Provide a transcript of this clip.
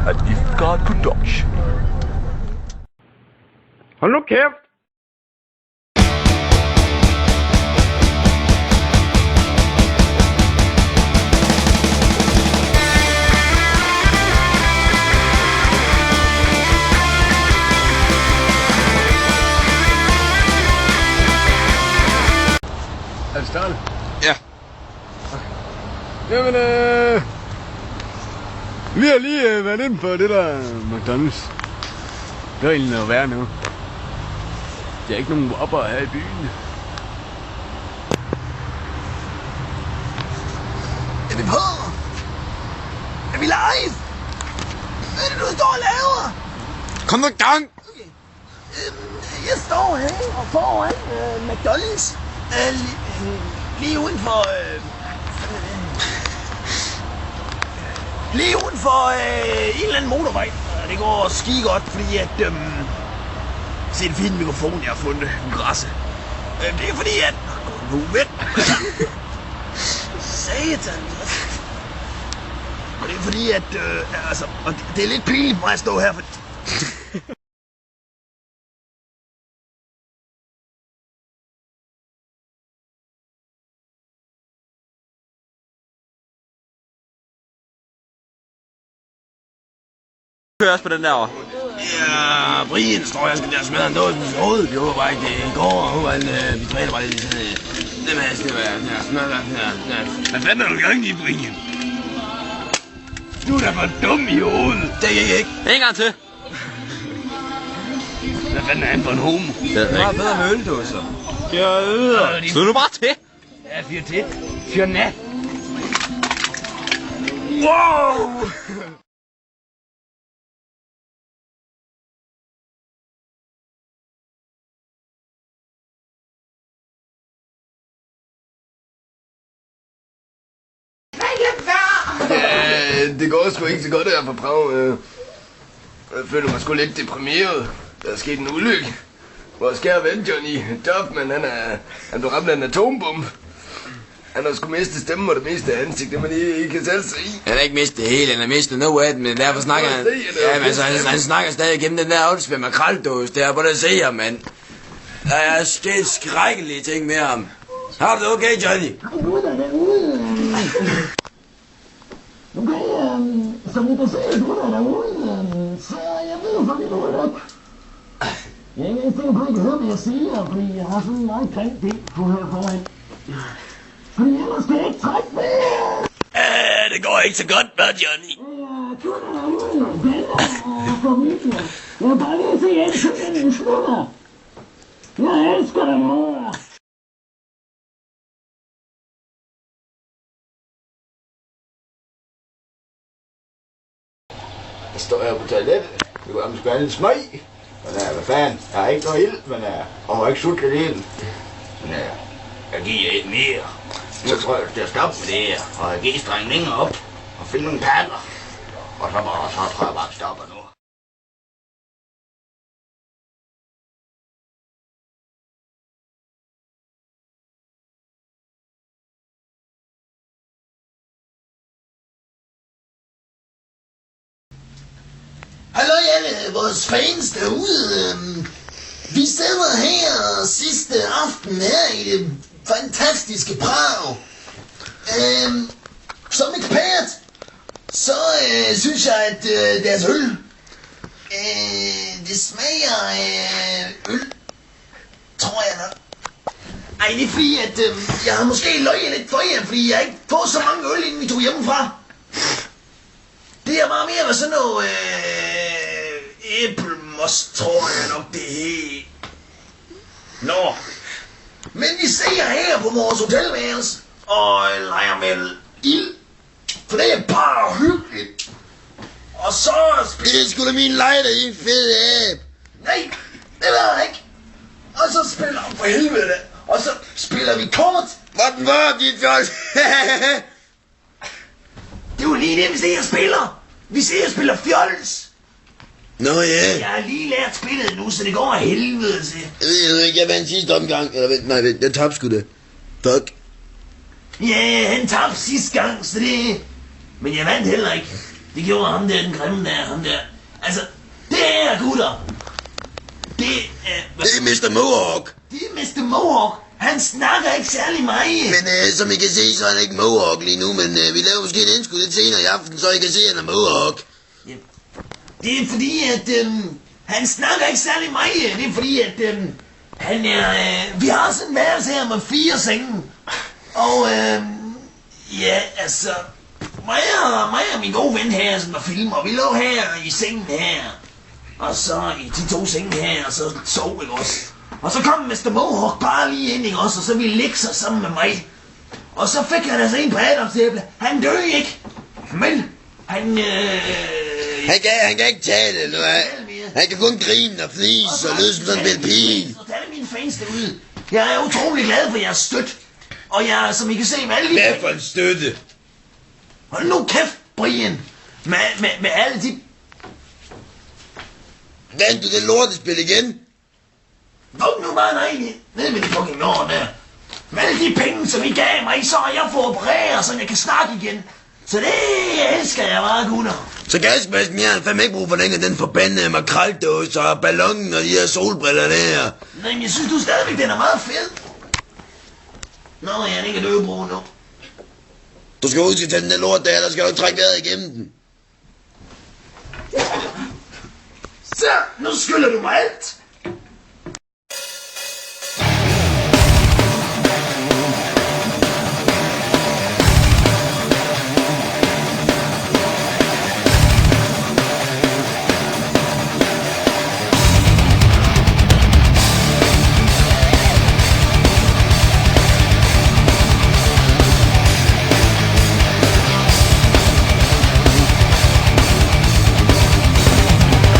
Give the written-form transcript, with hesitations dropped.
a Giftguard production. Hold nu kæft! Er det startet? Ja. Jamen, vi har lige været inde på det der McDonald's. Det er egentlig noget værre nu. Der er ikke nogen Whopper her i byen. Er vi på? Er vi live? Hvad er det, du står og laver? Kom nu i gang! Okay. Jeg står her og foran McDonald's. Lige uden for... lige uden for en eller anden motorvej. Det går skide godt, fordi at... se en fin mikrofon, jeg har fundet på græsset. Det er fordi at... Gå nu væk. Satan. Og det er fordi at... altså, og det er lidt pinligt for mig at stå her, for... Kører også på den der. Ja, Brian står jeg skal der smadre en dåse på hovedet. Vi håber bare ikke det går, og håber vi træner bare lidt i sådan det med, skal være, hvad fanden er du gang i, Brian? Du er da for dum i hovedet. Det er jeg ikke. En gang til. Hvad fanden er han for en homo? Det er bedre med øldåser. Slå nu bare til. Ja, fyr til. Fyr nat. Wow! Ja, det går sgu ikke så godt her på Prag. Jeg føler mig sgu lidt deprimeret. Der er sket en ulykke. Vores kære ven Johnny Duffman, han blev ramt af en atombombe. Han har sgu mistet stemmen og det meste af ansigt, det man ikke kan selv se. Han har ikke mistet det hele, han har mistet noget af det, men derfor snakker han... Ja, men altså, han snakker stadig gennem den der outspil med makraldås der, hvor der ser man. Der er sket skrækkelige ting med ham. Har du det okay, Johnny? Som I kan se, du er derude, så jeg ved, for det du er op. Jeg er ikke sikker på, at I kan høre, hvad jeg siger, fordi jeg har sådan en meget grim del på her foran. Fordi ellers skal jeg ikke trække mere. Det går ikke så godt med Johnny. Du er derude, venner og familie. Jeg vil bare lige se, at jeg elsker den slutter. Jeg elsker dig, mor. Jeg står her på toilettet. Det går om skvære lidt smøg. Men hvad fanden? Jeg har ikke noget ild, men jeg har ikke suttet ild. Men jeg giver et mere. Nu tror jeg, at jeg stopper med det her. Og jeg giver strengen længere op. Og finde nogle padler. Og så tror jeg bare, at stopper nu. Hallo alle vores fans derude. Vi sidder her sidste aften her i det fantastiske Prag. Som ekspert, så synes jeg, at deres øl, det smager øl, tror jeg nok. Ej, det er fordi, at jeg har måske løjet lidt for jer, fordi jeg ikke får så mange øl, inden vi tog hjemmefra. Det er bare mere med sådan noget æblemost, tror jeg nok det er. Nå. Men vi ser her på vores hotelværelse og leger med ild. For det er bare hyggeligt. Og så spiller... Det er sgu da min lighter, I fede æb. Nej, det var jeg ikke. Og så spiller for helvede. Og så spiller vi kort. Hvordan var dit fjol? Det er jo lige det, vi ser og spiller. Vi ser og spiller fjols. Nå ja. Jeg har lige lært spillet nu, så det går af helvede til. Jeg ved ikke, jeg vandt sidste omgang. Eller vent, nej, jeg tabte sgu det. Fuck. Ja, han tabte sidste gang, så det... Men jeg vandt heller ikke. Det gjorde ham der, den grimme der, ham der. Altså, det er gutter. Det er Mr. Mohawk. Det er Mr. Mohawk. Han snakker ikke særlig meget. Men som I kan se, så er han ikke Mohawk lige nu, men vi laver måske en indskud lidt senere i aften, så I kan se, at han er Mohawk. Ja. Det er fordi, at han snakker ikke særlig meget. Det er fordi, at han er... vi har sådan en værelse her med 4 senge. Og ja, altså... Mig og min gode ven her, som er filmer, vi lå her i sengen her. Og så i de 2 senge her, og så sov vi også. Og så kom Mr. Mohawk bare lige ind, ikke også, og så ville ligge sig sammen med mig. Og så fik han altså en på adamsæble. Han døde ikke, men han... Han kan ikke tale, eller hvad? Han kan kun grine og fnise og lyde som sådan en lille pige. Og alle mine fans derude. Jeg er utrolig glad for jeres støtte. Og jeg, som I kan se med alle de... Hvad for en støtte? Hold nu kæft, Brian. Med alle de... Vandt du det lortespil igen? Luk nu bare nej, ned med de fucking år der. Med alle de penge, som I gav mig, så har jeg fået opereret, så jeg kan snakke igen. Så det elsker jeg bare, gutter. Så gasmasken, jeg har fandme ikke brug for længere den forbandede makraldåse og ballonen og de her solbriller der. Nej, men jeg synes du stadigvæk, den er meget fed. Nå, jeg er ikke løbebro nu. Du skal huske at tage den der lort der skal du ikke trække vejret igennem den. Så, nu skylder du mig alt.